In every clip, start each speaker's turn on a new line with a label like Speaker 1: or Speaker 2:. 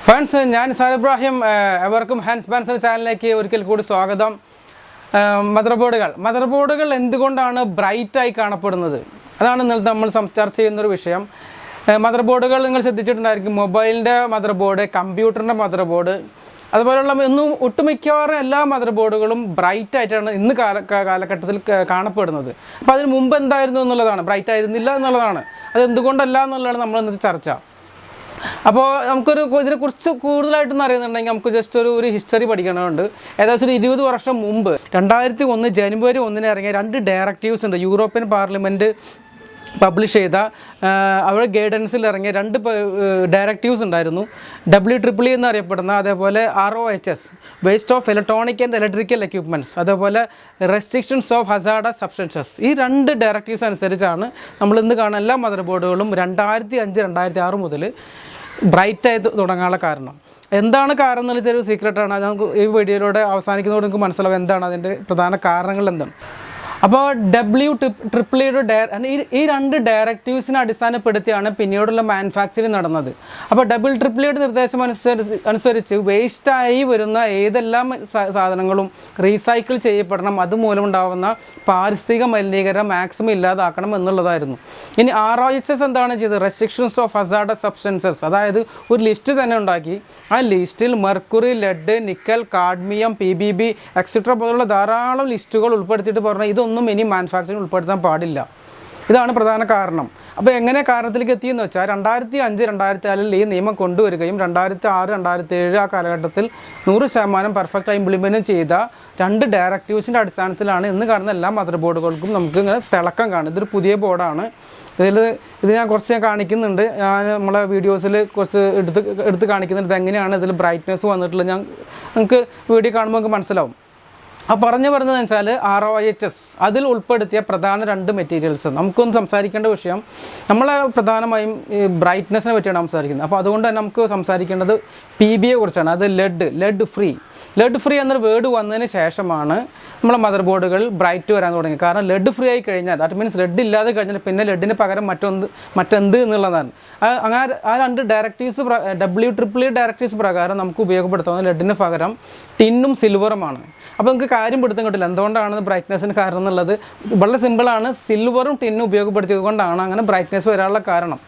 Speaker 1: Friends, ഞാൻ sir Ibrahim. എവർക്കും HENZ BNZR ചാനലിലേക്ക് ഒരിക്കൽ കൂടി സ്വാഗതം. മദർബോർഡുകൾ എന്തുകൊണ്ടാണ് ബ്രൈറ്റായി കാണപ്പെടുന്നത്? അതാണ് ഇന്നലെ നമ്മൾ ചർച്ച ചെയ്യുന്നൊരു വിഷയം. മദർബോർഡുകൾ നിങ്ങൾ ശ്രദ്ധിച്ചിട്ടുണ്ടായിരിക്കും. മൊബൈലിൻ്റെ മദർബോർഡ്, കമ്പ്യൂട്ടറിൻ്റെ മദർബോർഡ്, അതുപോലെയുള്ള ഒട്ടുമിക്കവാറും എല്ലാ മദർബോർഡുകളും ബ്രൈറ്റ് ആയിട്ടാണ് ഇന്ന് കാലഘട്ടത്തിൽ കാണപ്പെടുന്നത്. അപ്പോൾ അതിന് മുമ്പ് എന്തായിരുന്നു എന്നുള്ളതാണ്, ബ്രൈറ്റ് ആയിരുന്നില്ല എന്നുള്ളതാണ്. അത് എന്തുകൊണ്ടല്ല എന്നുള്ളതാണ് നമ്മൾ ഇന്നത്തെ ചർച്ച. അപ്പോൾ ഇതിനെക്കുറിച്ച് കൂടുതലായിട്ടൊന്നും അറിയുന്നുണ്ടെങ്കിൽ നമുക്ക് ജസ്റ്റ് ഒരു ഹിസ്റ്ററി പഠിക്കണമുണ്ട്. ഏകദേശം ഒരു 20 വർഷം മുമ്പ് 2001 ജനുവരി 1 ഇറങ്ങിയ 2 ഡയറക്റ്റീവ്സ് ഉണ്ട്. യൂറോപ്യൻ പാർലമെൻറ്റ് പബ്ലിഷ് ചെയ്ത അവരുടെ ഗൈഡൻസിൽ ഇറങ്ങിയ 2 ഡയറക്റ്റീവ്സ് ഉണ്ടായിരുന്നു. WEEE എന്നറിയപ്പെടുന്ന, അതേപോലെ ROHS waste of electronic and electrical equipments, അതേപോലെ റെസ്ട്രിക്ഷൻസ് ഓഫ് ഹസാർഡസ് സബ്സ്റ്റൻസസ്. ഈ 2 ഡയറക്റ്റീവ്സ് അനുസരിച്ചാണ് നമ്മൾ ഇന്ന് കാണുന്ന എല്ലാ മദർ ബോർഡുകളും 2005-2006 മുതൽ ബ്രൈറ്റായി തുടങ്ങാനുള്ള കാരണം. എന്താണ് കാരണം എന്നുള്ള ചെറിയ സീക്രട്ടാണ്. അത് നമുക്ക് ഈ വീഡിയോയിലൂടെ അവസാനിക്കുന്നതോടെ നിങ്ങൾക്ക് മനസ്സിലാവും എന്താണ് അതിൻ്റെ പ്രധാന കാരണങ്ങൾ എന്താണ്. അപ്പോൾ WEEE ഈ 2 ഡയറക്റ്റീവ്സിനെ അടിസ്ഥാനപ്പെടുത്തിയാണ് പിന്നീടുള്ള മാനുഫാക്ചറിങ് നടന്നത്. അപ്പോൾ WEEE നിർദ്ദേശം അനുസരിച്ച് വേസ്റ്റായി വരുന്ന ഏതെല്ലാം സാധനങ്ങളും റീസൈക്കിൾ ചെയ്യപ്പെടണം, അതുമൂലം ഉണ്ടാകുന്ന പാരിസ്ഥിതിക മലിനീകരണം മാക്സിമം ഇല്ലാതാക്കണം എന്നുള്ളതായിരുന്നു. ഇനി ROHS എന്താണ് ചെയ്തത്? റെസ്ട്രിക്ഷൻസ് ഓഫ് ഹസാർഡസ് സബ്സ്റ്റൻസസ്, അതായത് ഒരു ലിസ്റ്റ് തന്നെ ഉണ്ടാക്കി. ആ ലിസ്റ്റിൽ mercury, lead, nickel, cadmium, PBB etcetera പോലുള്ള ധാരാളം ലിസ്റ്റുകൾ ഉൾപ്പെടുത്തിയിട്ട് പറഞ്ഞാൽ ഇതൊന്നും ഇനി മാനുഫാക്ചറിങ് ഉൾപ്പെടുത്താൻ പാടില്ല. ഇതാണ് പ്രധാന കാരണം. അപ്പോൾ എങ്ങനെ കാരണത്തിലേക്ക് എത്തിയെന്ന് വെച്ചാൽ 2005-2004 ഈ നിയമം കൊണ്ടുവരികയും 2006-2007 ആ കാലഘട്ടത്തിൽ 100% പെർഫെക്റ്റായി ഇംപ്ലിമെൻറ്റ് ചെയ്ത 2 ഡയറക്റ്റീവ്സിൻ്റെ അടിസ്ഥാനത്തിലാണ് ഇന്ന് കാണുന്ന എല്ലാ മദർ ബോർഡുകൾക്കും നമുക്ക് ഇങ്ങനെ തിളക്കം കാണും. ഇതൊരു പുതിയ ബോർഡാണ്. ഇത് ഞാൻ കുറച്ച് കാണിക്കുന്നുണ്ട്. ഞാൻ നമ്മളെ വീഡിയോസിൽ കുറച്ച് എടുത്ത് കാണിക്കുന്നുണ്ട്. എങ്ങനെയാണ് ഇതിൽ ബ്രൈറ്റ്നെസ് വന്നിട്ടുള്ളത് നിങ്ങൾക്ക് വീഡിയോ കാണുമ്പോൾ നമുക്ക് മനസ്സിലാവും. ആ പറഞ്ഞതെന്ന് വെച്ചാൽ ROHS അതിൽ ഉൾപ്പെടുത്തിയ പ്രധാന 2 മെറ്റീരിയൽസ്. നമുക്കൊന്ന് സംസാരിക്കേണ്ട വിഷയം, നമ്മളെ പ്രധാനമായും ഈ ബ്രൈറ്റ്നെസ്സിനെ പറ്റിയാണ് സംസാരിക്കുന്നത്. അപ്പോൾ അതുകൊണ്ട് തന്നെ നമുക്ക് സംസാരിക്കേണ്ടത് PBയെ കുറിച്ചാണ്. അത് ലെഡ് ഫ്രീ എന്നൊരു വേർഡ് വന്നതിന് ശേഷമാണ് നമ്മളെ മദർ ബോർഡുകൾ ബ്രൈറ്റ് വരാൻ തുടങ്ങി. കാരണം ലെഡ് ഫ്രീ ആയി കഴിഞ്ഞാൽ, ദാറ്റ് മീൻസ് ലെഡ് ഇല്ലാതെ കഴിഞ്ഞാൽ പിന്നെ ലെഡിന് പകരം മറ്റെന്ത് എന്നുള്ളതാണ്. അങ്ങനെ ആ 2 ഡയറക്റ്റീവ്സ് WEEE ഡയറക്റ്റീവ്സ് പ്രകാരം നമുക്ക് ഉപയോഗപ്പെടുത്തുന്ന ലെഡിന് പകരം ടിന്നും സിൽവറുമാണ്. അപ്പോൾ നമുക്ക് കാര്യം പിടുത്തം കിട്ടില്ല എന്തുകൊണ്ടാണ് ബ്രൈറ്റ്നെസ്സിന് കാരണം എന്നുള്ളത്. വളരെ സിമ്പിളാണ്. സിൽവറും ടിന്നും ഉപയോഗപ്പെടുത്തിയത് കൊണ്ടാണ് അങ്ങനെ ബ്രൈറ്റ്നെസ് വരാനുള്ള കാരണം.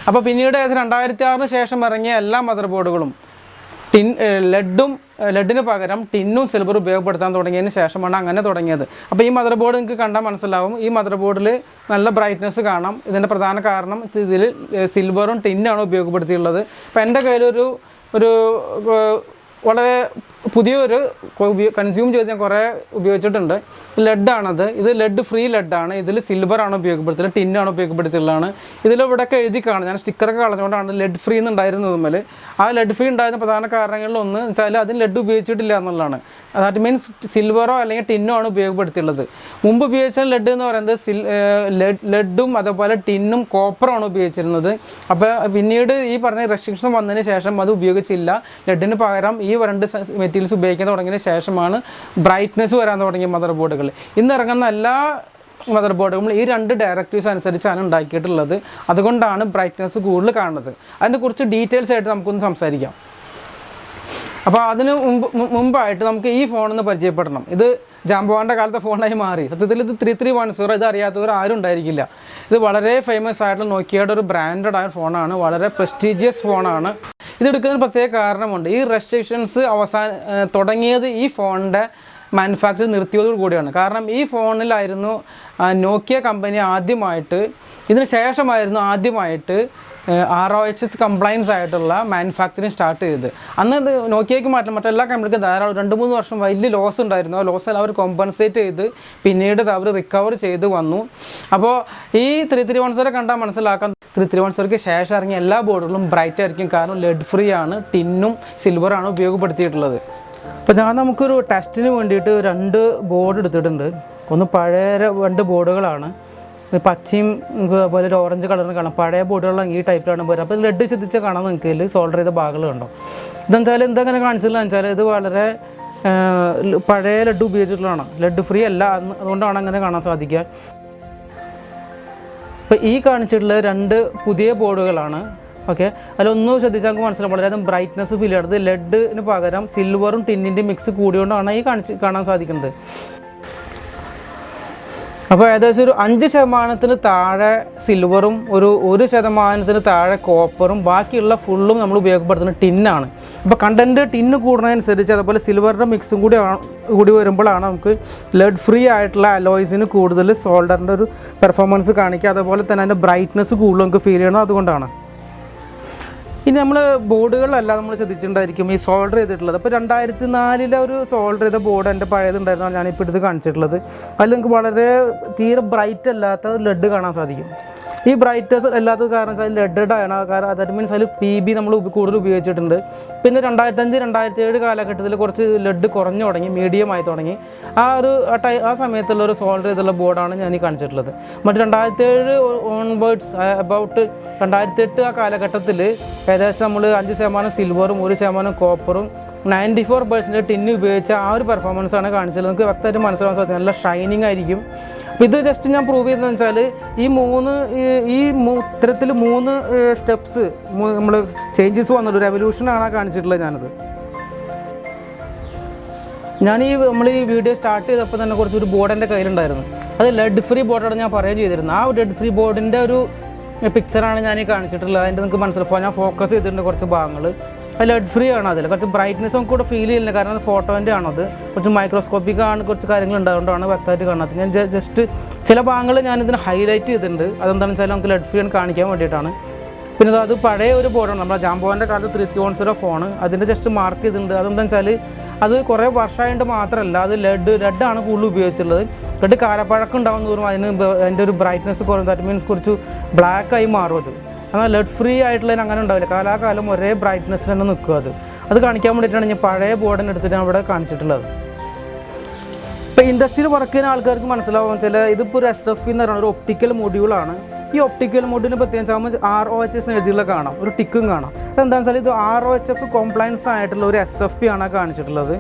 Speaker 1: അപ്പോൾ പിന്നീട് 2006 ശേഷം ഇറങ്ങിയ എല്ലാ മദർ ബോർഡുകളും ലെഡിന് പകരം ടിന്നും സിൽവറും ഉപയോഗപ്പെടുത്താൻ തുടങ്ങിയതിന് ശേഷമാണ് അങ്ങനെ തുടങ്ങിയത്. അപ്പോൾ ഈ മദർ ബോർഡ് നിങ്ങൾക്ക് കണ്ടാൽ മനസ്സിലാവും. ഈ മദർ ബോർഡിൽ നല്ല ബ്രൈറ്റ്നെസ് കാണാം. ഇതിൻ്റെ പ്രധാന കാരണം ഇതിൽ സിൽവറും ടിന്നാണ് ഉപയോഗപ്പെടുത്തിയിട്ടുള്ളത്. അപ്പോൾ എൻ്റെ കയ്യിലൊരു വളരെ പുതിയൊരു കൺസ്യൂം ചെയ്ത് ഞാൻ കുറേ ഉപയോഗിച്ചിട്ടുണ്ട്. ലെഡാണത്. ഇത് ലെഡ് ഫ്രീ ലെഡാണ്. ഇതിൽ സിൽവറാണ് ഉപയോഗപ്പെടുത്തിയത്, ടിന്നാണ് ഉപയോഗപ്പെടുത്തിയുള്ളതാണ്. ഇതിലിവിടെയൊക്കെ എഴുതി കാണും. ഞാൻ സ്റ്റിക്കറൊക്കെ കളഞ്ഞുകൊണ്ടാണ് ലെഡ് ഫ്രീ എന്നുണ്ടായിരുന്നത് തമ്മിൽ. ആ ലെഡ് ഫ്രീ ഉണ്ടായിരുന്ന പ്രധാന കാരണങ്ങളിലൊന്ന് വെച്ചാൽ അതിന് ലെഡ് ഉപയോഗിച്ചിട്ടില്ല എന്നുള്ളതാണ്. ദാറ്റ് മീൻസ് സിൽവറോ അല്ലെങ്കിൽ ടിന്നോ ആണ് ഉപയോഗപ്പെടുത്തിയുള്ളത്. മുമ്പ് ഉപയോഗിച്ച ലെഡ് എന്ന് പറയുന്നത് ലെഡും അതേപോലെ ടിന്നും കോപ്പറാണ് ഉപയോഗിച്ചിരുന്നത്. അപ്പോൾ പിന്നീട് ഈ പറഞ്ഞ റെസ്ട്രിക്ഷൻ വന്നതിന് ശേഷം അത് ഉപയോഗിച്ചില്ല. ലെഡിന് പകരം ഈ 2 മെറ്റീരിയൽസ് ഉപയോഗിക്കാൻ തുടങ്ങിയതിന് ശേഷമാണ് ബ്രൈറ്റ്നെസ് വരാൻ തുടങ്ങിയ മദർ ബോർഡുകൾ. ഇന്നിറങ്ങുന്ന എല്ലാ മദർ ബോർഡുകളും ഈ 2 ഡയറക്റ്റീവ്സ് അനുസരിച്ചാണ് ഉണ്ടാക്കിയിട്ടുള്ളത്. അതുകൊണ്ടാണ് ബ്രൈറ്റ്നെസ് കൂടുതൽ കാണുന്നത്. അതിനെ കുറിച്ച് ഡീറ്റെയിൽസ് ആയിട്ട് നമുക്കൊന്ന് സംസാരിക്കാം. അപ്പോൾ അതിന് മുമ്പായിട്ട് നമുക്ക് ഈ ഫോണൊന്ന് പരിചയപ്പെടണം. ഇത് ജാംബോൻ്റെ കാലത്തെ ഫോണായി മാറി. സത്യത്തിൽ ഇത് 3310. ഇത് അറിയാത്തവർ ആരും ഉണ്ടായിരിക്കില്ല. ഇത് വളരെ ഫേമസ് ആയിട്ടുള്ള നോക്കിയയുടെ ഒരു ബ്രാൻഡഡ് ആയ ഫോണാണ്. വളരെ പ്രസ്റ്റീജിയസ് ഫോണാണ്. ഇതെടുക്കുന്നതിന് പ്രത്യേക കാരണമുണ്ട്. ഈ റെസ്ട്രിക്ഷൻസ് തുടങ്ങിയത് ഈ ഫോണിൻ്റെ മാനുഫാക്ചർ നിർത്തിയതോടു കൂടിയാണ്. കാരണം ഈ ഫോണിലായിരുന്നു നോക്കിയ കമ്പനി ഇതിന് ശേഷമായിരുന്നു ആദ്യമായിട്ട് ROHS കംപ്ലൈൻസ് ആയിട്ടുള്ള മാനുഫാക്ചറിങ് സ്റ്റാർട്ട് ചെയ്തത്. അന്ന് ഇത് നോക്കിയയ്ക്ക് മറ്റെല്ലാ കമ്പനിക്കും ധാരാളം 2-3 വർഷം വലിയ ലോസ് ഉണ്ടായിരുന്നു. ആ ലോസ് അവർ കോമ്പൻസേറ്റ് ചെയ്ത് പിന്നീട് അവർ റിക്കവർ ചെയ്ത് വന്നു. അപ്പോൾ ഈ 3310 കണ്ടാൽ മനസ്സിലാക്കാം 3310 ശേഷം ഇറങ്ങിയ എല്ലാ ബോർഡുകളും ബ്രൈറ്റ് ആയിരിക്കും. കാരണം ലെഡ് ഫ്രീ ആണ്, ടിന്നും സിൽവറാണ് ഉപയോഗപ്പെടുത്തിയിട്ടുള്ളത്. അപ്പോൾ നമുക്കൊരു ടെസ്റ്റിന് വേണ്ടിയിട്ട് 2 ബോർഡ് എടുത്തിട്ടുണ്ട്. ഒന്ന് പഴയ 2 ബോർഡുകളാണ്. പച്ചയും അതുപോലെ ഒരു ഓറഞ്ച് കളറിന് കാണാം. പഴയ ബോർഡുകളാണ് ഈ ടൈപ്പിലാണ് പോരുക. അപ്പോൾ ലെഡ് ശ്രദ്ധിച്ച് കാണാൻ നിങ്ങൾക്ക് ഇതിൽ സോൾഡർ ചെയ്ത ഭാഗങ്ങൾ കണ്ടോ. ഇതെന്നുവെച്ചാൽ എന്തെങ്ങനെ കാണിച്ചില്ല വെച്ചാൽ ഇത് വളരെ പഴയ ലെഡ് ഉപയോഗിച്ചിട്ടുള്ളതാണ്. ലെഡ് ഫ്രീ അല്ല, അതുകൊണ്ടാണ് അങ്ങനെ കാണാൻ സാധിക്കുക. അപ്പോൾ ഈ കാണിച്ചിട്ടുള്ള 2 പുതിയ ബോർഡുകളാണ്. ഓക്കെ, അതിലൊന്നും ശ്രദ്ധിച്ചാൽ നമുക്ക് മനസ്സിലാവും വളരെയധികം ബ്രൈറ്റ്നസ് ഫീൽ ചെയ്യുന്നത്. ലെഡിന് പകരം സിൽവറും ടിന്നിൻ്റെ മിക്സ് കൂടിയോണ്ടാണ് ഈ കാണാൻ സാധിക്കുന്നത്. അപ്പോൾ ഏകദേശം ഒരു 5% താഴെ സിൽവറും 1% താഴെ കോപ്പറും ബാക്കിയുള്ള ഫുള്ളും നമ്മൾ ഉപയോഗപ്പെടുത്തുന്ന ടിന്നാണ്. അപ്പോൾ കണ്ടൻറ്റ് ടിന്ന് കൂടുന്നതനുസരിച്ച് അതുപോലെ സിൽവറിൻ്റെ മിക്സും കൂടി വരുമ്പോഴാണ് നമുക്ക് ലെഡ് ഫ്രീ ആയിട്ടുള്ള അലോയ്സിന് കൂടുതൽ സോൾഡറിൻ്റെ ഒരു പെർഫോമൻസ് കാണിക്കുക. അതുപോലെ തന്നെ അതിൻ്റെ ബ്രൈറ്റ്നസ് കൂടുതൽ നമുക്ക് ഫീൽ ചെയ്യണം. അതുകൊണ്ടാണ് ഇനി നമ്മൾ ബോർഡുകളിലെല്ലാം നമ്മൾ ശ്രദ്ധിച്ചിട്ടുണ്ടായിരിക്കും ഈ സോൾഡർ ചെയ്തിട്ടുള്ളത്. അപ്പോൾ 2004 ഒരു സോൾഡർ ചെയ്ത ബോർഡ് എൻ്റെ പഴയതുണ്ടായിരുന്നു, ഞാനിപ്പോൾ എടുത്ത് കാണിച്ചിട്ടുള്ളത്. അതിൽ നിങ്ങൾക്ക് വളരെ തീരെ ബ്രൈറ്റ് അല്ലാത്ത ഒരു ലെഡ് കാണാൻ സാധിക്കും. ഈ ബ്രൈറ്റ്നസ് അല്ലാത്ത കാരണം വെച്ചാൽ ലെഡഡ് ആണ്. കാരണം ദാറ്റ് മീൻസ് അതിൽ PB നമ്മൾ കൂടുതൽ ഉപയോഗിച്ചിട്ടുണ്ട്. പിന്നെ 2005-2007 കാലഘട്ടത്തിൽ കുറച്ച് ലെഡ് കുറഞ്ഞു തുടങ്ങി, മീഡിയം ആയി തുടങ്ങി. ആ സമയത്തുള്ള ഒരു സോൾഡർ ചെയ്തുള്ള ബോർഡാണ് ഞാൻ ഈ കാണിച്ചിട്ടുള്ളത്. മറ്റ് 2007 ഓൺവേർഡ്സ് അബൌട്ട് 2008 ആ കാലഘട്ടത്തിൽ ഏകദേശം നമ്മൾ 5% സിൽവറും 1% കോപ്പറും 94% ടിന്ന് ഉപയോഗിച്ച ആ ഒരു പെർഫോമൻസാണ് കാണിച്ചത്. നമുക്ക് വ്യക്തമായിട്ട് മനസ്സിലാക്കാൻ സാധിക്കും, നല്ല ഷൈനിങ് ആയിരിക്കും. അപ്പോൾ ഇത് ജസ്റ്റ് ഞാൻ പ്രൂവ് ചെയ്തതെന്ന് വെച്ചാൽ ഇത്തരത്തിൽ 3 സ്റ്റെപ്സ് നമ്മൾ ചേഞ്ചസ് വന്നുള്ളൂ, റെവല്യൂഷനാണ് കാണിച്ചിട്ടുള്ളത് ഞാനത്. നമ്മൾ ഈ വീഡിയോ സ്റ്റാർട്ട് ചെയ്തപ്പോൾ തന്നെ കുറച്ചൊരു ബോർഡ് എൻ്റെ കയ്യിലുണ്ടായിരുന്നു. അത് ലെഡ് ഫ്രീ ബോർഡാണ് ഞാൻ പറയുകയും ചെയ്തിരുന്നത്. ആ ലെഡ് ഫ്രീ ബോർഡിൻ്റെ ഒരു പിക്ചറാണ് ഞാൻ ഈ കാണിച്ചിട്ടുള്ളത്. അതിൻ്റെ നിങ്ങൾക്ക് മനസ്സിലാവും, ഞാൻ ഫോക്കസ് ചെയ്തിട്ടുണ്ട് കുറച്ച് ഭാഗങ്ങൾ. അത് ലെഡ് ഫ്രീ ആണ്. അതിൽ കുറച്ച് ബ്രൈറ്റ്നസ് നമുക്ക് കൂടെ ഫീൽ ചെയ്യുന്നില്ല, കാരണം അത് ഫോട്ടോൻ്റെ ആണത്. കുറച്ച് മൈക്രോസ്കോപ്പിക് ആണ്, കുറച്ച് കാര്യങ്ങൾ ഉണ്ടായതുകൊണ്ടാണ് വ്യക്തമായിട്ട് കാണാത്തത്. ഞാൻ ജസ്റ്റ് ചില ഭാഗങ്ങൾ ഞാനിതിന് ഹൈലൈറ്റ് ചെയ്തിട്ടുണ്ട്. അതെന്താണെന്ന് വെച്ചാൽ നമുക്ക് ലെഡ് ഫ്രീ ആണ് കാണിക്കാൻ വേണ്ടിയിട്ടാണ്. പിന്നെ അത് പഴയ ഒരു ബോർഡാണ്, നമ്മുടെ ജാംബോൻ്റെ കാലത്ത് 330 ഫോണ്, അതിൻ്റെ ജസ്റ്റ് മാർക്ക് ചെയ്തിട്ടുണ്ട്. അതെന്താണെന്ന് വെച്ചാൽ അത് കുറേ വർഷമായിട്ട് മാത്രമല്ല, അത് ലെഡാണ് കൂടുതൽ ഉപയോഗിച്ചിട്ടുള്ളത്. ലെഡ് കാലപ്പഴക്കം ഉണ്ടാകുന്ന തോറും അതിൻ്റെ ഒരു ബ്രൈറ്റ്നസ് കുറവ്, ദാറ്റ് മീൻസ് കുറച്ച് ബ്ലാക്കായി മാറും അത്. എന്നാൽ ലെഡ് ഫ്രീ ആയിട്ടുള്ളതിന് അങ്ങനെ ഉണ്ടാവില്ല, കാലാകാലം ഒരേ ബ്രൈറ്റ്നസ്സിൽ തന്നെ നിൽക്കും. അത് കാണിക്കാൻ വേണ്ടിയിട്ടാണ് ഞാൻ പഴയ ബോർഡിനെ എടുത്തിട്ടാണ് ഇവിടെ കാണിച്ചിട്ടുള്ളത്. ഇപ്പോൾ ഇൻഡസ്ട്രിയിൽ വർക്ക് ചെയ്യുന്ന ആൾക്കാർക്ക് മനസ്സിലാവും വെച്ചാൽ ഇതിപ്പോൾ ഒരു SFP എന്ന് പറയുന്ന ഒരു ഒപ്റ്റിക്കൽ മൊഡ്യൂളാണ്. ഈ ഒപ്റ്റിക്കൽ മൊഡ്യൂളിന് പ്രത്യേകിച്ച് ആകുമ്പോൾ ROHS എഴുതിയുള്ള കാണാം, ഒരു ടിക്കും കാണാം. അതെന്താണെന്ന് വെച്ചാൽ ഇത് ROHF കംപ്ലയൻസ് ആയിട്ടുള്ള ഒരു SFP ആണ് കാണിച്ചിട്ടുള്ളത്.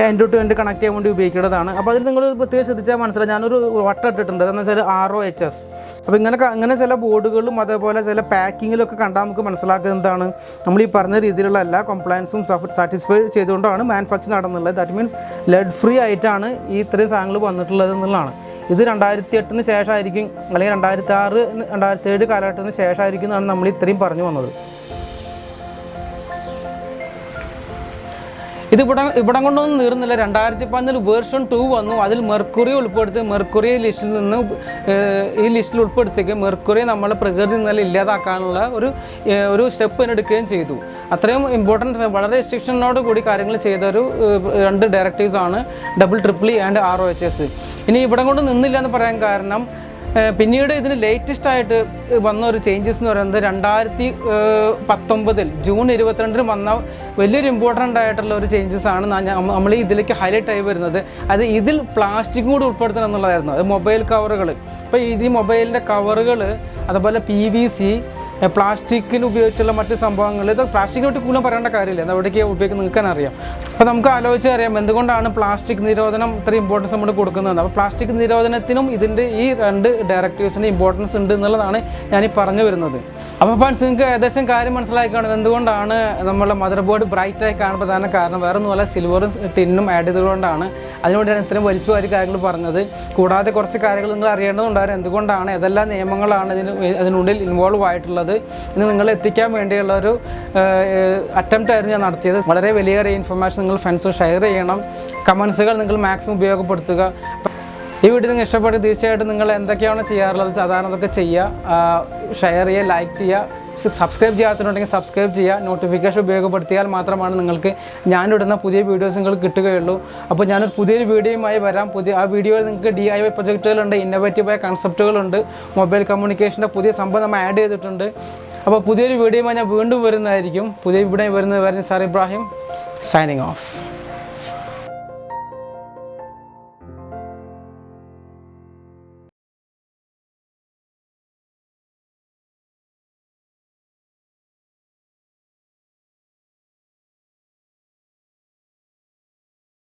Speaker 1: എൻഡ് ടു എൻഡ് കണക്ട് ചെയ്യാൻ വേണ്ടി ഉപയോഗിക്കേണ്ടതാണ്. അപ്പോൾ അതിൽ നിങ്ങൾ പ്രത്യേകം ശ്രദ്ധിച്ചാൽ മനസ്സിലായി, ഞാനൊരു വട്ടം ഇട്ടിട്ടുണ്ട്, അതെന്ന് വെച്ചാൽ ROHS. അപ്പോൾ ഇങ്ങനെ ചില ബോർഡുകളിലും അതേപോലെ ചില പാക്കിങ്ങിലൊക്കെ കണ്ടാൽ നമുക്ക് മനസ്സിലാക്കുന്നതാണ് നമ്മൾ ഈ പറഞ്ഞ രീതിയിലുള്ള എല്ലാ കംപ്ലയൻസും സാറ്റിസ്ഫൈ ചെയ്തുകൊണ്ടാണ് മാനുഫാക്ചർ നടന്നുള്ളത്. ദാറ്റ് മീൻസ് ലെഡ് ഫ്രീ ആയിട്ടാണ് ഈ ഇത്രയും സാധനങ്ങൾ വന്നിട്ടുള്ളത് എന്നുള്ളതാണ്. ഇത് 2008 ശേഷമായിരിക്കും, അല്ലെങ്കിൽ 2006-2007 കാലഘട്ടത്തിന് ശേഷമായിരിക്കും എന്നാണ് നമ്മൾ ഇത്രയും പറഞ്ഞു വന്നത്. ഇവിടെ കൊണ്ടൊന്നും തീർന്നില്ല. 2015 വേർഷൻ 2 വന്നു. അതിൽ മെർക്കുറി ഉൾപ്പെടുത്തി, മെർക്കുറി ലിസ്റ്റിൽ നിന്ന് ഈ ലിസ്റ്റിൽ ഉൾപ്പെടുത്തിക്ക് മെർക്കുറി നമ്മളെ പ്രകൃതി നില ഇല്ലാതാക്കാനുള്ള ഒരു സ്റ്റെപ്പ് എടുക്കുകയും ചെയ്തു. അത്രയും ഇമ്പോർട്ടൻറ്റ്, വളരെ റെസ്ട്രിക്ഷനോട് കൂടി കാര്യങ്ങൾ ചെയ്ത 2 ഡയറക്റ്റീവ്സാണ് EEE ആൻഡ് ROHS. ഇനി ഇവിടെ കൊണ്ട് നിന്നില്ല എന്ന് പറയാൻ കാരണം, പിന്നീട് ഇതിന് ലേറ്റസ്റ്റ് ആയിട്ട് വന്ന ഒരു ചേഞ്ചസ് എന്ന് പറയുന്നത് 2019 ജൂൺ 22 വന്ന വലിയൊരു ഇമ്പോർട്ടൻ്റ് ആയിട്ടുള്ള ഒരു ചേഞ്ചസ് ആണ് നമ്മൾ ഇതിലേക്ക് ഹൈലൈറ്റ് ആയി വരുന്നത്. അത് ഇതിൽ പ്ലാസ്റ്റിക് കൂടി ഉൾപ്പെടുത്തണം എന്നുള്ളതായിരുന്നു. അത് മൊബൈൽ കവറുകൾ. ഇപ്പോൾ ഈ മൊബൈലിൻ്റെ കവറുകൾ, അതുപോലെ PVC, പ്ലാസ്റ്റിക്കിന് ഉപയോഗിച്ചുള്ള മറ്റ് സംഭവങ്ങൾ, ഇത് പ്ലാസ്റ്റിക്കിനെ പറ്റി കൂടുതലും പറയേണ്ട കാര്യമില്ല, അത് എവിടേക്കാണ് ഉപയോഗിക്കുന്നത് നിങ്ങൾക്ക് അറിയാം. അപ്പോൾ നമുക്ക് ആലോചിച്ചറിയാം എന്തുകൊണ്ടാണ് പ്ലാസ്റ്റിക് നിരോധനം ഇത്ര ഇമ്പോർട്ടൻസ് നമ്മൾ കൊടുക്കുന്നത്. അപ്പോൾ പ്ലാസ്റ്റിക് നിരോധനത്തിനും ഇതിൻ്റെ ഈ 2 ഡയറക്റ്റീവ്സിന് ഇമ്പോർട്ടൻസ് ഉണ്ട് എന്നുള്ളതാണ് ഞാനീ പറഞ്ഞു വരുന്നത്. അപ്പോൾ നിങ്ങൾക്ക് ഏകദേശം കാര്യം മനസ്സിലാക്കി കാണും എന്തുകൊണ്ടാണ് നമ്മളെ മദർ ബോർഡ് ബ്രൈറ്റായി കാണാൻ പ്രധാന കാരണം. വേറെ ഒന്നുമല്ല, സിൽവറും ടിന്നും ആഡ് ചെയ്തുകൊണ്ടാണ്. അതിനുവേണ്ടിയാണ് ഇത്രയും വലിച്ചു വാരി കാര്യങ്ങൾ പറഞ്ഞത്. കൂടാതെ കുറച്ച് കാര്യങ്ങൾ നിങ്ങൾ അറിയേണ്ടതുണ്ടായിരുന്നു, എന്തുകൊണ്ടാണ് ഏതെല്ലാം നിയമങ്ങളാണ് അതിനുള്ളിൽ ഇൻവോൾവ് ആയിട്ടുള്ളത് ഇന്ന് നിങ്ങളെ എത്തിക്കാൻ വേണ്ടിയുള്ള ഒരു അറ്റംപ്റ്റ് ആയിരുന്നു ഞാൻ നടത്തിയത്. വളരെ വലിയ ഇൻഫർമേഷൻ നിങ്ങൾ ഫ്രണ്ട്സ് ഷെയർ ചെയ്യണം, കമൻസുകൾ നിങ്ങൾ മാക്സിമം ഉപയോഗപ്പെടുത്തുക. ഈ വീഡിയോ നിങ്ങൾ ഇഷ്ടപ്പെട്ട് തീർച്ചയായിട്ടും നിങ്ങൾ എന്തൊക്കെയാണ് ചെയ്യാറുള്ളത് സാധാരണ അതൊക്കെ ചെയ്യുക, ഷെയർ ചെയ്യുക, ലൈക്ക് ചെയ്യുക, സബ്സ്ക്രൈബ് ചെയ്യാത്തുണ്ടെങ്കിൽ സബ്സ്ക്രൈബ് ചെയ്യുക. നോട്ടിഫിക്കേഷൻ ഉപയോഗപ്പെടുത്തിയാൽ മാത്രമാണ് നിങ്ങൾക്ക് ഞാനിടുന്ന പുതിയ വീഡിയോസ് നിങ്ങൾക്ക് കിട്ടുകയുള്ളൂ. അപ്പോൾ ഞാനൊരു പുതിയൊരു വീഡിയോയുമായി വരാം. ആ വീഡിയോയിൽ നിങ്ങൾക്ക് DIY പ്രൊജക്റ്റുകളുണ്ട്, ഇന്നോവേറ്റീവായ കൺസെപ്റ്റുകളുണ്ട്, മൊബൈൽ കമ്മ്യൂണിക്കേഷൻ്റെ പുതിയ സംഭവം നമ്മൾ ആഡ് ചെയ്തിട്ടുണ്ട്. അപ്പോൾ പുതിയൊരു വീഡിയോയുമായി ഞാൻ വീണ്ടും വരുന്നതായിരിക്കും. പുതിയ വീഡിയോ വരുന്നത് സാർ ഇബ്രാഹിം, സൈനിങ് ഓഫ്.